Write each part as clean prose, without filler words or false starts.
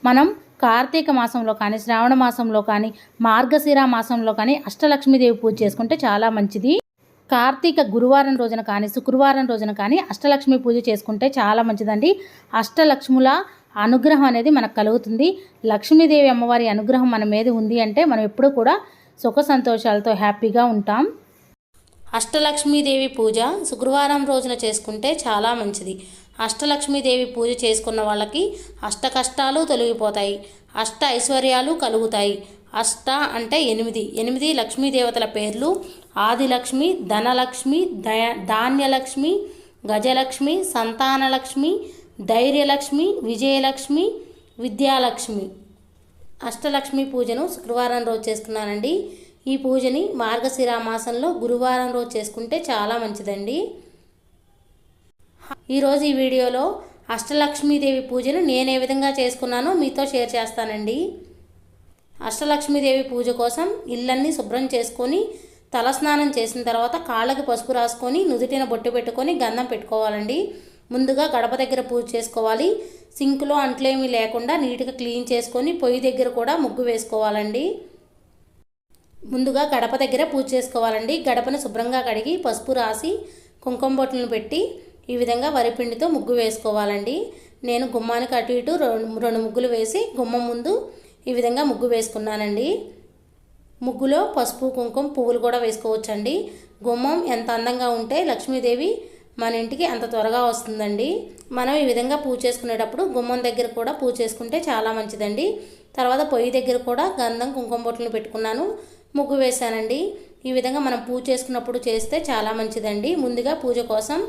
మనం కార్తీక మాసంలో కానీ, శ్రావణ మాసంలో కానీ, మార్గశిర మాసంలో కానీ అష్టలక్ష్మీదేవి పూజ చేసుకుంటే చాలా మంచిది. కార్తీక గురువారం రోజున కానీ, శుక్రవారం రోజున కానీ అష్టలక్ష్మి పూజ చేసుకుంటే చాలా మంచిదండి. అష్టలక్ష్ముల అనుగ్రహం అనేది మనకు కలుగుతుంది. లక్ష్మీదేవి అమ్మవారి అనుగ్రహం మన మీద ఉంది అంటే మనం ఎప్పుడూ కూడా సుఖ సంతోషాలతో హ్యాపీగా ఉంటాం. అష్టలక్ష్మీదేవి పూజ శుక్రవారం రోజున చేసుకుంటే చాలా మంచిది. అష్టలక్ష్మీదేవి పూజ చేసుకున్న వాళ్ళకి అష్ట కష్టాలు తొలగిపోతాయి, అష్ట ఐశ్వర్యాలు కలుగుతాయి. అష్ట అంటే 8 లక్ష్మీదేవతల పేర్లు: ఆదిలక్ష్మి, ధనలక్ష్మి, ధాన్యలక్ష్మి, గజలక్ష్మి, సంతానలక్ష్మి, ధైర్యలక్ష్మి, విజయలక్ష్మి, విద్యాలక్ష్మి. అష్టలక్ష్మి పూజను శుక్రవారం రోజు చేసుకున్నానండి. ఈ పూజని మార్గశిర మాసంలో గురువారం రోజు చేసుకుంటే చాలా మంచిదండి. ఈరోజు ఈ వీడియోలో అష్టలక్ష్మీదేవి పూజను నేను ఏ విధంగా చేసుకున్నానో మీతో షేర్ చేస్తానండి. అష్టలక్ష్మీదేవి పూజ కోసం ఇళ్ళన్నీ శుభ్రం చేసుకొని తలస్నానం చేసిన తర్వాత కాళ్ళకి పసుపు రాసుకొని నుదుటిన బొట్టు పెట్టుకొని గంధం పెట్టుకోవాలండి. ముందుగా గడప దగ్గర పూజ చేసుకోవాలి. సింక్లో అంట్లేమీ లేకుండా నీట్గా క్లీన్ చేసుకొని పొయ్యి దగ్గర కూడా ముగ్గు వేసుకోవాలండి. ముందుగా గడప దగ్గర పూజ చేసుకోవాలండి. గడపను శుభ్రంగా కడిగి పసుపు రాసి కుంకుమ బొట్లను పెట్టి ఈ విధంగా వరిపిండితో ముగ్గు వేసుకోవాలండి. నేను గుమ్మానికి అటు ఇటు రెండు ముగ్గులు వేసి గుమ్మం ముందు ఈ విధంగా ముగ్గు వేసుకున్నానండి. ముగ్గులో పసుపు, కుంకుమ, పువ్వులు కూడా వేసుకోవచ్చండి. గుమ్మం ఎంత అందంగా ఉంటే లక్ష్మీదేవి మన ఇంటికి అంత త్వరగా వస్తుందండి. మనం ఈ విధంగా పూజ చేసుకునేటప్పుడు గుమ్మం దగ్గర కూడా పూజ చేసుకుంటే చాలా మంచిదండి. తర్వాత పొయ్యి దగ్గర కూడా గంధం, కుంకుమ బొట్లను పెట్టుకున్నాను, ముగ్గు వేశానండి. ఈ విధంగా మనం పూజ చేసుకున్నప్పుడు చేస్తే చాలా మంచిదండి. ముందుగా పూజ కోసం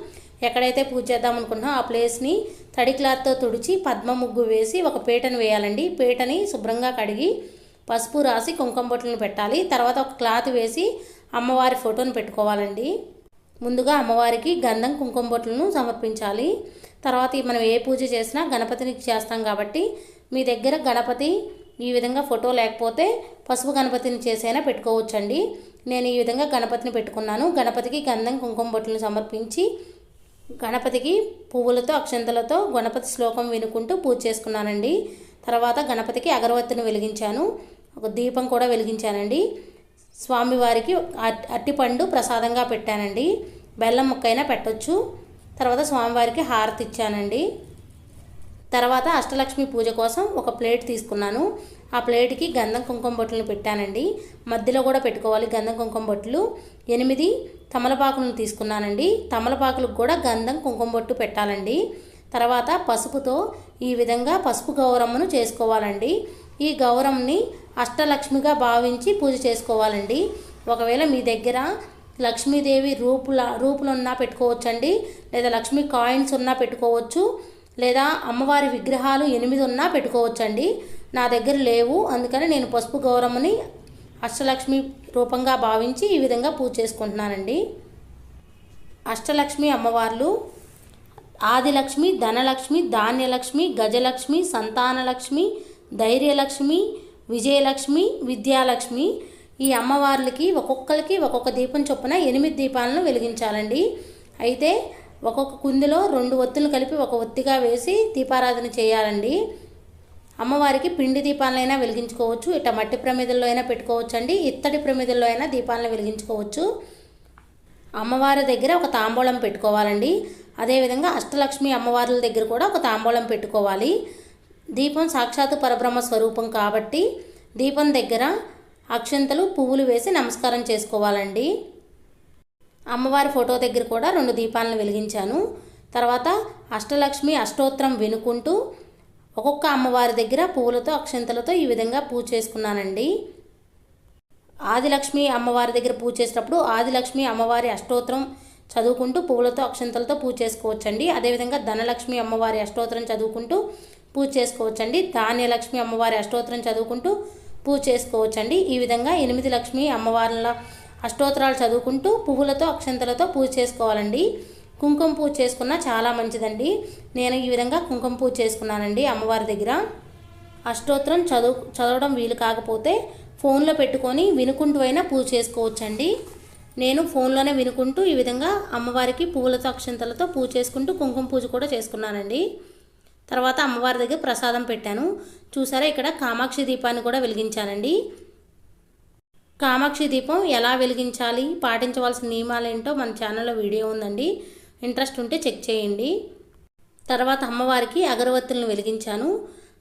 ఎక్కడైతే పూజ చేద్దాం అనుకుంటున్నామో ఆ ప్లేస్ని తడి క్లాత్తో తుడిచి పద్మ ముగ్గు వేసి ఒక పీటను వేయాలండి. పీటని శుభ్రంగా కడిగి పసుపు రాసి కుంకుమ బొట్లను పెట్టాలి. తర్వాత ఒక క్లాత్ వేసి అమ్మవారి ఫోటోను పెట్టుకోవాలండి. ముందుగా అమ్మవారికి గంధం, కుంకుమ బొట్లను సమర్పించాలి. తర్వాత మనం ఏ పూజ చేసినా గణపతిని చేస్తాం కాబట్టి మీ దగ్గర గణపతి ఈ విధంగా ఫోటో లేకపోతే పసుపు గణపతిని చేసైనా పెట్టుకోవచ్చండి. నేను ఈ విధంగా గణపతిని పెట్టుకున్నాను. గణపతికి గంధం, కుంకుమ బొట్లను సమర్పించి గణపతికి పువ్వులతో, అక్షంతలతో గణపతి శ్లోకం వినుకుంటూ పూజ చేసుకున్నానండి. తర్వాత గణపతికి అగరవత్తిని వెలిగించాను, ఒక దీపం కూడా వెలిగించానండి. స్వామివారికి అట్టిపండు ప్రసాదంగా పెట్టానండి. బెల్లం ముక్కైనా పెట్టొచ్చు. తర్వాత స్వామివారికి హారతి ఇచ్చానండి. తర్వాత అష్టలక్ష్మి పూజ కోసం ఒక ప్లేట్ తీసుకున్నాను. ఆ ప్లేట్కి గంధం, కుంకుమ బొట్లను పెట్టానండి. మధ్యలో కూడా పెట్టుకోవాలి గంధం, కుంకుమ బొట్లు. 8 తమలపాకులను తీసుకున్నానండి. తమలపాకులకు కూడా గంధం, కుంకుమ బొట్టు పెట్టాలండి. తర్వాత పసుపుతో ఈ విధంగా పసుపు గౌరమ్మను చేసుకోవాలండి. ఈ గౌరమ్మని అష్టలక్ష్మిగా భావించి పూజ చేసుకోవాలండి. ఒకవేళ మీ దగ్గర లక్ష్మీదేవి రూపులున్నా పెట్టుకోవచ్చండి, లేదా లక్ష్మీ కాయిన్స్ ఉన్నా పెట్టుకోవచ్చు, లేదా అమ్మవారి విగ్రహాలు 8 ఉన్నా పెట్టుకోవచ్చండి. నా దగ్గర లేవు, అందుకని నేను పసుపు గౌరమ్మని అష్టలక్ష్మి రూపంగా భావించి ఈ విధంగా పూజ చేసుకుంటున్నానండి. అష్టలక్ష్మి అమ్మవార్లు ఆదిలక్ష్మి, ధనలక్ష్మి, ధాన్యలక్ష్మి, గజలక్ష్మి, సంతానలక్ష్మి, ధైర్యలక్ష్మి, విజయలక్ష్మి, విద్యాలక్ష్మి. ఈ అమ్మవార్లకి ఒక్కొక్కరికి ఒక్కొక్క దీపం చొప్పున 8 దీపాలను వెలిగించాలండి. అయితే ఒక్కొక్క కుందిలో 2 ఒత్తులు కలిపి ఒక ఒత్తిగా వేసి దీపారాధన చేయాలండి. అమ్మవారికి పిండి దీపాలైనా వెలిగించుకోవచ్చు, ఇట్లా మట్టి ప్రమిదల్లో అయినా పెట్టుకోవచ్చండి, ఇత్తడి ప్రమిదల్లో అయినా దీపాలను వెలిగించుకోవచ్చు. అమ్మవారి దగ్గర ఒక తాంబూలం పెట్టుకోవాలండి. అదేవిధంగా అష్టలక్ష్మి అమ్మవార్ల దగ్గర కూడా ఒక తాంబూలం పెట్టుకోవాలి. దీపం సాక్షాత్తు పరబ్రహ్మ స్వరూపం కాబట్టి దీపం దగ్గర అక్షంతలు, పువ్వులు వేసి నమస్కారం చేసుకోవాలండి. అమ్మవారి ఫోటో దగ్గర కూడా 2 దీపాలను వెలిగించాను. తర్వాత అష్టలక్ష్మి అష్టోత్తరం వినుకుంటూ ఒక్కొక్క అమ్మవారి దగ్గర పువ్వులతో, అక్షంతలతో ఈ విధంగా పూజ చేసుకున్నానండి. ఆదిలక్ష్మి అమ్మవారి దగ్గర పూజ చేసేటప్పుడు ఆదిలక్ష్మి అమ్మవారి అష్టోత్తరం చదువుకుంటూ పువ్వులతో, అక్షంతలతో పూజ చేసుకోవచ్చండి. అదేవిధంగా ధనలక్ష్మి అమ్మవారి అష్టోత్తరం చదువుకుంటూ పూజ చేసుకోవచ్చండి. ధాన్యలక్ష్మి అమ్మవారి అష్టోత్తరం చదువుకుంటూ పూజ చేసుకోవచ్చండి. ఈ విధంగా 8 లక్ష్మి అమ్మవార్ల అష్టోత్తరాలు చదువుకుంటూ పువ్వులతో, అక్షంతలతో పూజ చేసుకోవాలండి. కుంకుమ పూజ చేసుకున్నా చాలా మంచిదండి. నేను ఈ విధంగా కుంకుమ పూజ చేసుకున్నానండి అమ్మవారి దగ్గర. అష్టోత్తరం చదవడం వీలు కాకపోతే ఫోన్లో పెట్టుకొని వినుకుంటూ అయినా పూజ చేసుకోవచ్చండి. నేను ఫోన్లోనే వినుకుంటూ ఈ విధంగా అమ్మవారికి పువ్వులతో, అక్షంతలతో పూజ చేసుకుంటూ కుంకుమ పూజ కూడా చేసుకున్నానండి. తర్వాత అమ్మవారి దగ్గర ప్రసాదం పెట్టాను. చూసారా, ఇక్కడ కామాక్షి దీపాన్ని కూడా వెలిగించానండి. కామాక్షి దీపం ఎలా వెలిగించాలి, పాటించవలసిన నియమాలు ఏంటో మన ఛానల్లో వీడియో ఉందండి, ఇంట్రెస్ట్ ఉంటే చెక్ చేయండి. తర్వాత అమ్మవారికి అగరవత్తులను వెలిగించాను.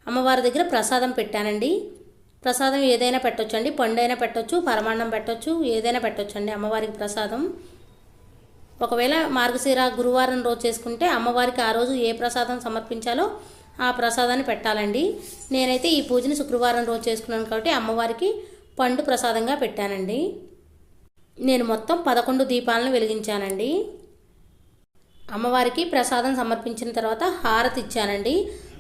అమ్మవారి దగ్గర ప్రసాదం పెట్టానండి. ప్రసాదం ఏదైనా పెట్టొచ్చు అండి, పండు అయినా పెట్టొచ్చు, పరమాన్నం పెట్టొచ్చు, ఏదైనా పెట్టొచ్చు అండి అమ్మవారికి ప్రసాదం. ఒకవేళ మార్గశిర గురువారం రోజు చేసుకుంటే అమ్మవారికి ఆ రోజు ఏ ప్రసాదం సమర్పించాలో ఆ ప్రసాదాన్ని పెట్టాలండి. నేనైతే ఈ పూజని శుక్రవారం రోజు చేసుకున్నాను కాబట్టి అమ్మవారికి పండు ప్రసాదంగా పెట్టానండి. నేను మొత్తం 11 దీపాలను వెలిగించానండి. అమ్మవారికి ప్రసాదం సమర్పించిన తర్వాత హారతి ఇచ్చానండి.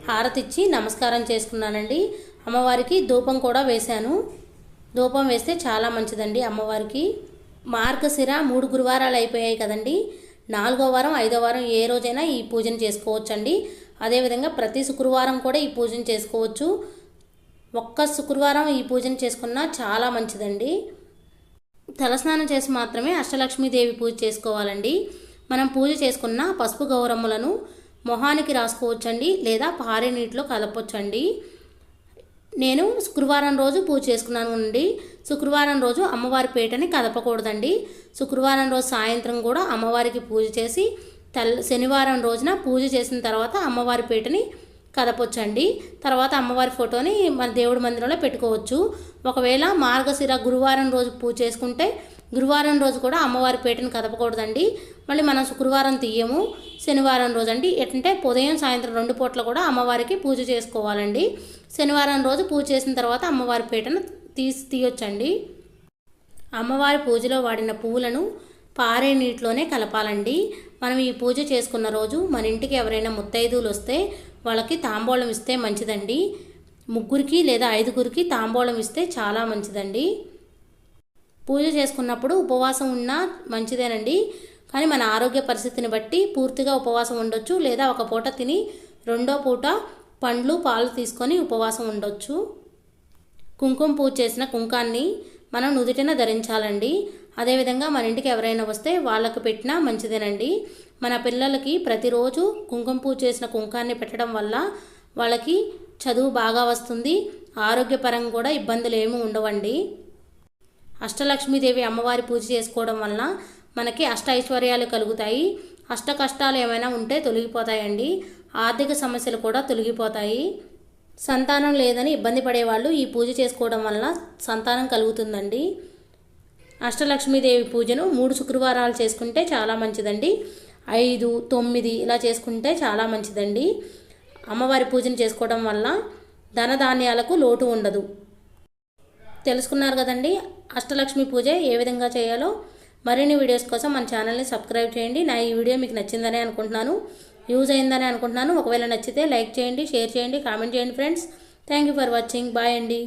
హారతి ఇచ్చి నమస్కారం చేసుకున్నానండి. అమ్మవారికి ధూపం కూడా వేశాను. ధూపం వేస్తే చాలా మంచిదండి అమ్మవారికి. మార్గశిర 3 గురువారాలు అయిపోయాయి కదండి. 4వ వారం 5వ వారం ఏ రోజైనా ఈ పూజను చేసుకోవచ్చండి. అదేవిధంగా ప్రతి శుక్రవారం కూడా ఈ పూజను చేసుకోవచ్చు. ఒక్క శుక్రవారం ఈ పూజను చేసుకున్నా చాలా మంచిదండి. తలస్నానం చేసి మాత్రమే అష్టలక్ష్మీదేవి పూజ చేసుకోవాలండి. మనం పూజ చేసుకున్న పసుపు గౌరమ్మలను మొహానికి రాసుకోవచ్చండి, లేదా పారే నీటిలో కలపొచ్చండి. నేను శుక్రవారం రోజు పూజ చేసుకున్నాను అండి. శుక్రవారం రోజు అమ్మవారి పీటని కదపకూడదండి. శుక్రవారం రోజు సాయంత్రం కూడా అమ్మవారికి పూజ చేసి శనివారం రోజున పూజ చేసిన తర్వాత అమ్మవారి పీటని కదపొచ్చండి. తర్వాత అమ్మవారి ఫోటోని మన దేవుడి మందిరంలో పెట్టుకోవచ్చు. ఒకవేళ మార్గశిర గురువారం రోజు పూజ చేసుకుంటే గురువారం రోజు కూడా అమ్మవారి పీటని కదపకూడదండి. మళ్ళీ మనం శుక్రవారం తీయము, శనివారం రోజు అండి ఎట్లంటే ఉదయం సాయంత్రం 2 పూట్ల కూడా అమ్మవారికి పూజ చేసుకోవాలండి. శనివారం రోజు పూజ చేసిన తర్వాత అమ్మవారి పీటను తీయొచ్చండి. అమ్మవారి పూజలో వాడిన పువ్వులను పారే నీటిలోనే కలపాలండి. మనం ఈ పూజ చేసుకున్న రోజు మన ఇంటికి ఎవరైనా ముత్తైదువులు వస్తే వాళ్ళకి తాంబూలం ఇస్తే మంచిదండి. 3 లేదా 5 తాంబూలం ఇస్తే చాలా మంచిదండి. పూజ చేసుకున్నప్పుడు ఉపవాసం ఉన్నా మంచిదేనండి. కానీ మన ఆరోగ్య పరిస్థితిని బట్టి పూర్తిగా ఉపవాసం ఉండొచ్చు, లేదా ఒక పూట తిని 2వ పూట పండ్లు పాలు తీసుకొని ఉపవాసం ఉండొచ్చు. కుంకుమ పూజ చేసిన కుంకాన్ని మనం నుదుటిన ధరించాలండి. అదేవిధంగా మన ఇంటికి ఎవరైనా వస్తే వాళ్ళకి పెట్టినా మంచిదేనండి. మన పిల్లలకి ప్రతిరోజు కుంకుమ పూజ చేసిన కుంకాన్ని పెట్టడం వల్ల వాళ్ళకి చదువు బాగా వస్తుంది, ఆరోగ్యపరంగా కూడా ఇబ్బందులు ఏమీ ఉండవండి. అష్టలక్ష్మీదేవి అమ్మవారి పూజ చేసుకోవడం వలన మనకి అష్ట ఐశ్వర్యాలు కలుగుతాయి. అష్ట కష్టాలు ఏమైనా ఉంటే తొలగిపోతాయండి. ఆర్థిక సమస్యలు కూడా తొలగిపోతాయి. సంతానం లేదని ఇబ్బంది పడేవాళ్ళు ఈ పూజ చేసుకోవడం వలన సంతానం కలుగుతుందండి. అష్టలక్ష్మీదేవి పూజను 3 శుక్రవారాలు చేసుకుంటే చాలా మంచిదండి. 5, 9 ఇలా చేసుకుంటే చాలా మంచిదండి. అమ్మవారి పూజను చేసుకోవడం వల్ల ధనధాన్యాలకు లోటు ఉండదు. తెలుసుకున్నారు కదండి అష్టలక్ష్మి పూజ ఏ విధంగా చేయాలో. మరిన్ని వీడియోస్ కోసం మన ఛానల్ని సబ్స్క్రైబ్ చేయండి. నా ఈ వీడియో మీకు నచ్చిందని అనుకుంటున్నాను, యూజ్ అయిందని అనుకుంటున్నాను. ఒకవేళ నచ్చితే లైక్ చేయండి, షేర్ చేయండి, కామెంట్ చేయండి friends. Thank you for watching. Bye అండి.